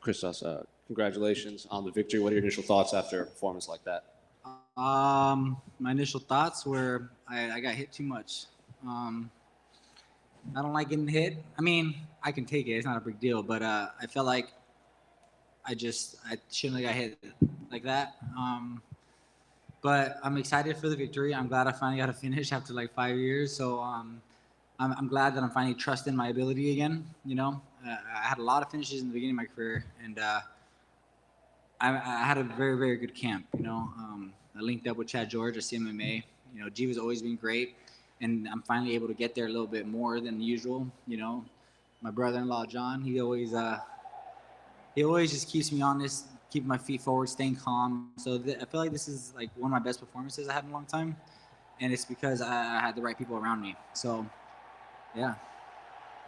Christos, congratulations on the victory. What are your initial thoughts after a performance like that? My initial thoughts were I got hit too much. I don't like getting hit. I mean, I can take it. It's not a big deal. But I felt like I shouldn't have got hit like that. But I'm excited for the victory. I'm glad I finally got to finish after like 5 years. So I'm glad that I'm finally trusting my ability again. I had a lot of finishes in the beginning of my career, and I had a very, very good camp. I linked up with Chad George at CMMA. Jiva's always been great, and I'm finally able to get there a little bit more than usual. My brother-in-law John, he always just keeps me honest, keeping my feet forward, staying calm. So I feel like this is like one of my best performances I had in a long time, and it's because I had the right people around me. So, yeah.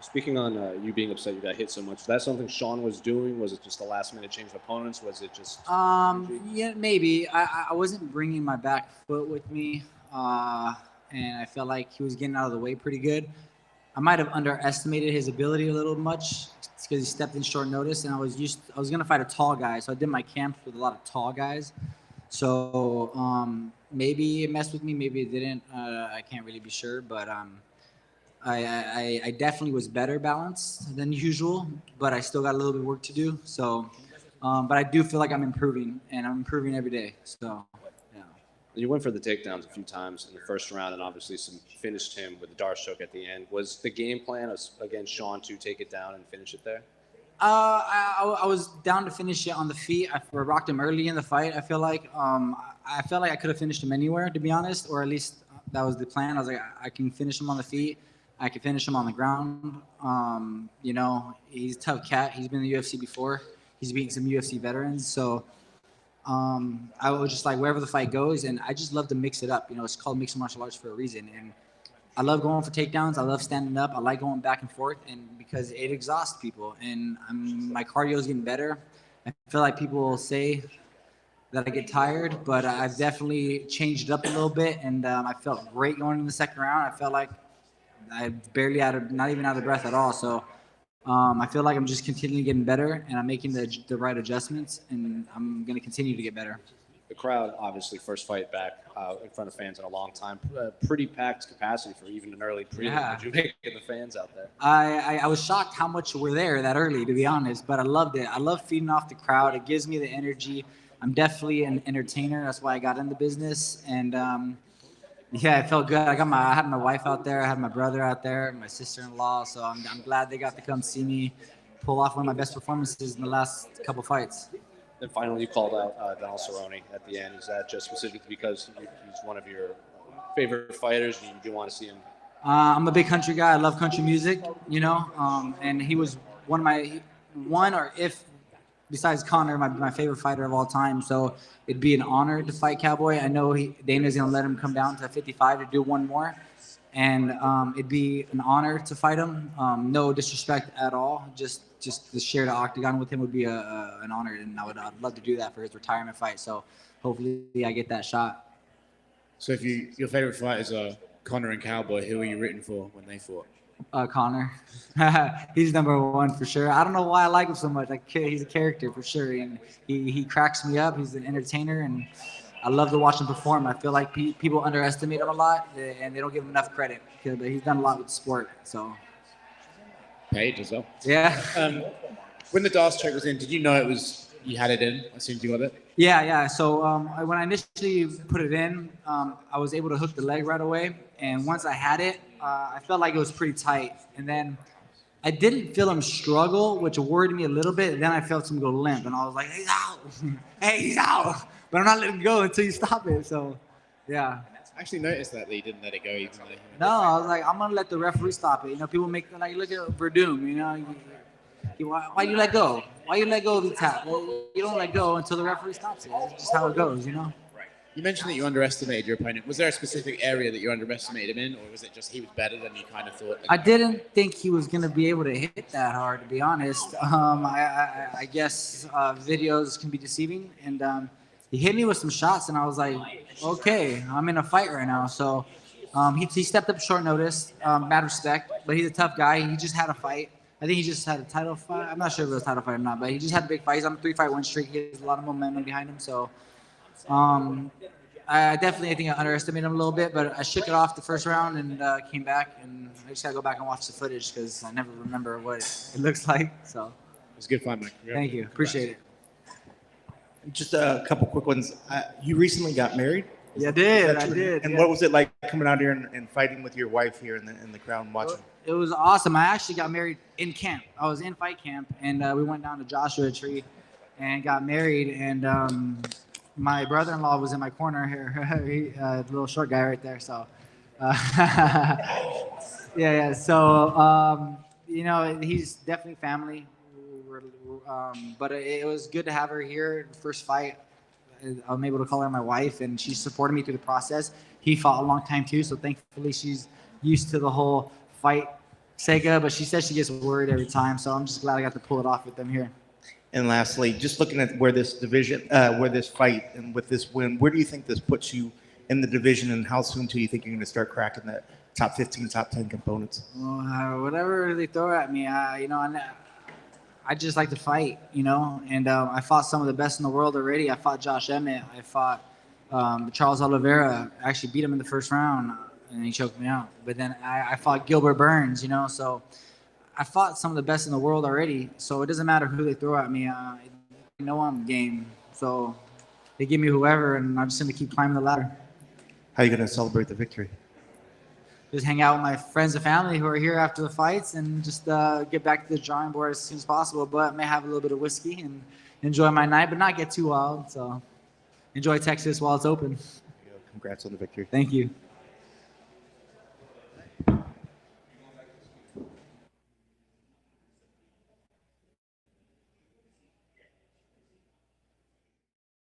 Speaking on you being upset you got hit so much, was that something Sean was doing? Was it just the last minute change of opponents? Was it just yeah, maybe. I wasn't bringing my back foot with me, and I felt like he was getting out of the way pretty good. I might have underestimated his ability a little much because he stepped in short notice, and I was gonna fight a tall guy, so I did my camps with a lot of tall guys. So maybe it messed with me, maybe it didn't. I can't really be sure, but I definitely was better balanced than usual, but I still got a little bit of work to do. So, but I do feel like I'm improving, and I'm improving every day. So, yeah. You went for the takedowns a few times in the first round, and obviously finished him with the Darce choke at the end. Was the game plan against Sean to take it down and finish it there? I was down to finish it on the feet. I rocked him early in the fight. I feel like I felt like I could have finished him anywhere, to be honest, or at least that was the plan. I was like, I can finish him on the feet. I could finish him on the ground. He's a tough cat. He's been in the UFC before. He's beaten some UFC veterans. So I was just like, wherever the fight goes, and I just love to mix it up. It's called mixed martial arts for a reason. And I love going for takedowns. I love standing up. I like going back and forth, and because it exhausts people. And my cardio is getting better. I feel like people will say that I get tired, but I've definitely changed it up a little bit, and I felt great going in the second round. I felt like I barely not even out of breath at all. So I feel like I'm just continually getting better, and I'm making the right adjustments, and I'm going to continue to get better. The crowd, obviously, first fight back in front of fans in a long time. Pretty packed capacity for even an early prelim. Yeah. Did you make the fans out there? I was shocked how much were there that early, to be honest, but I loved it. I love feeding off the crowd. It gives me the energy. I'm definitely an entertainer. That's why I got in the business, and yeah, it felt good. I had my wife out there. I had my brother out there, my sister-in-law. So I'm glad they got to come see me pull off one of my best performances in the last couple fights. Then finally, you called out Donald Cerrone at the end. Is that just specifically because he's one of your favorite fighters and you do want to see him? I'm a big country guy. I love country music, and he was besides Conor, my favorite fighter of all time. So it'd be an honor to fight Cowboy. I know Dana's going to let him come down to 55 to do one more. And it'd be an honor to fight him. No disrespect at all. Just to share the octagon with him would be an honor. And I'd love to do that for his retirement fight. So hopefully I get that shot. So if your favorite fighters are Conor and Cowboy, who are you rooting for when they fought? Conor. He's number one for sure. I don't know why I like him so much. He's a character for sure, and he cracks me up. He's an entertainer, and I love to watch him perform. I feel like people underestimate him a lot, and they don't give him enough credit because he's done a lot with the sport. So paid as well. Yeah. When the Darce choke was in, did you know you had it in as soon as you got it? Yeah. So when I initially put it in, I was able to hook the leg right away, and once I had it, I felt like it was pretty tight. And then I didn't feel him struggle, which worried me a little bit. Then I felt him go limp, and I was like, "He's out! Hey, he's out!" But I'm not letting go until you stop it. So, yeah. I actually noticed that he didn't let it go even though No, I was like, I'm gonna let the referee stop it. People make look at Verdum. Why you let go? Why you let go of the tap? Well, you don't let go until the referee stops it. It's just how it goes, You mentioned that you underestimated your opponent. Was there a specific area that you underestimated him in, or was it just he was better than you kind of thought? I didn't think he was going to be able to hit that hard, to be honest. I guess videos can be deceiving, and he hit me with some shots, and I was like, okay, I'm in a fight right now. So he stepped up short notice, mad respect, but he's a tough guy. He just had a fight. I think he just had a title fight. I'm not sure if it was a title fight or not, but he just had big fights. On a 3-fight win streak. He has a lot of momentum behind him. So, I think I underestimated him a little bit, but I shook it off the first round and came back. And I just gotta go back and watch the footage because I never remember what it looks like. So, It was a good fight, Mike. thank you, appreciate it. Just a couple quick ones. You recently got married? Yeah, I Is did. that I true? did. And yeah. what was it like coming out here and fighting with your wife here in the crowd and watching? It was awesome. I actually got married in camp. I was in fight camp, and we went down to Joshua Tree and got married. And my brother-in-law was in my corner here, the little short guy right there. So, yeah. So, he's definitely family. But it was good to have her here. The first fight, I'm able to call her my wife, and she supported me through the process. He fought a long time too, so thankfully she's used to the whole fight Sega, but she says she gets worried every time, so I'm just glad I got to pull it off with them here. And lastly, just looking at where this fight and with this win, where do you think this puts you in the division, and how soon do you think you're going to start cracking that top 15, top 10 components? Whatever they throw at me, I just like to fight, and I fought some of the best in the world already. I fought Josh Emmett. I fought Charles Oliveira. I actually beat him in the first round, and he choked me out. But then I fought Gilbert Burns, so I fought some of the best in the world already. So it doesn't matter who they throw at me. I'm game. So they give me whoever, and I'm just going to keep climbing the ladder. How are you going to celebrate the victory? Just hang out with my friends and family who are here after the fights and just get back to the drawing board as soon as possible, but may have a little bit of whiskey and enjoy my night, but not get too wild. So enjoy Texas while it's open. Congrats on the victory. Thank you.